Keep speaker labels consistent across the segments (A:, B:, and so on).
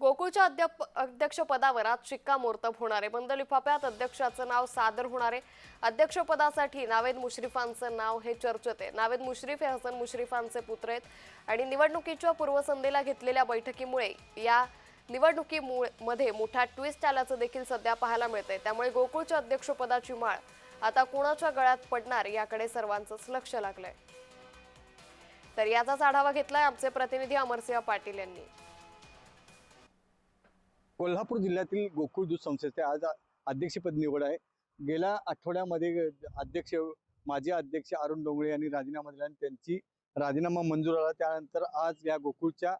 A: गोकुळच्या अध्यक्षपदावर आज शिक्कामोर्तब होणार आहे। बंद लिफाफ्यात अध्यक्षाचं नाव सादर होणार आहे। अध्यक्षपदासाठी नावेद मुश्रीफांचं नाव हे चर्चेत आहे। नावेद मुश्रीफ हे हसन मुश्रीफांचे पुत्र आहेत आणि निवडणुकीच्या पूर्वसंध्येला घेतलेल्या बैठकीमुळे या निवडणुकीमध्ये मोठा ट्विस्ट आल्याचं देखील सध्या पाहायला मिळतंय। त्यामुळे गोकुळच्या अध्यक्षपदाची माळ आता कोणाच्या गळ्यात पडणार याकडे सर्वांचंच लक्ष लागलंय। तर याचाच आढावा घेतलाय आमचे प्रतिनिधी अमरसिंह पाटील यांनी।
B: कोल्हापूर जिल्ह्यातील गोकुळ दूध संस्थेचे आज अध्यक्षपद निवड आहे। गेल्या आठवड्यामध्ये माजी अध्यक्ष अरुण डोंगरे यांनी राजीनामा दिला आणि त्यांची राजीनामा मंजूर आला। त्यानंतर आज या गोकुळच्या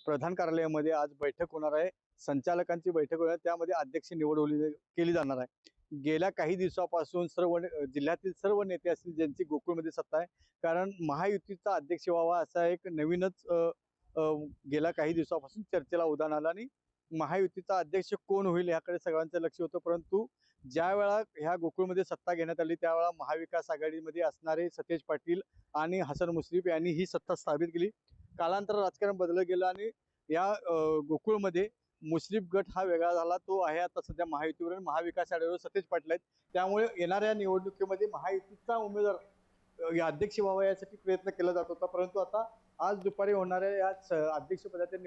B: प्रधान कार्यालयामध्ये आज बैठक होणार आहे। संचालकांची बैठक होणार, त्यामध्ये अध्यक्ष निवड केली जाणार आहे। गेल्या काही दिवसापासून जिल्ह्यातील सर्व नेते असतील ज्यांची गोकुळमध्ये सत्ता आहे, कारण महायुतीचा अध्यक्ष व्हावा असा एक नवीनच गेल्या काही दिवसापासून चर्चेला उधाण आलं आणि महायुतीचा अध्यक्ष कोण होईल याकडे सगळ्यांचं लक्ष होतं। परंतु ज्या वेळा ह्या गोकुळमध्ये सत्ता घेण्यात आली त्यावेळा महाविकास आघाडीमध्ये असणारे सतेज पाटील आणि हसन मुश्रीफ यांनी ही सत्ता स्थापित केली। कालांतर राजकारण बदललं गेलं आणि या गोकुळमध्ये मुश्रीफ गट हा वेगळा झाला, तो आहे आता सध्या महायुतीवर आणि महाविकास आघाडीवर सतेज पाटील आहेत। त्यामुळे येणाऱ्या निवडणुकीमध्ये महायुतीचा उमेदवार या अध्यक्ष व्हावा यासाठी प्रयत्न केला जात होता। परंतु आता आज दुपारी होणाऱ्या या अध्यक्षपदाच्या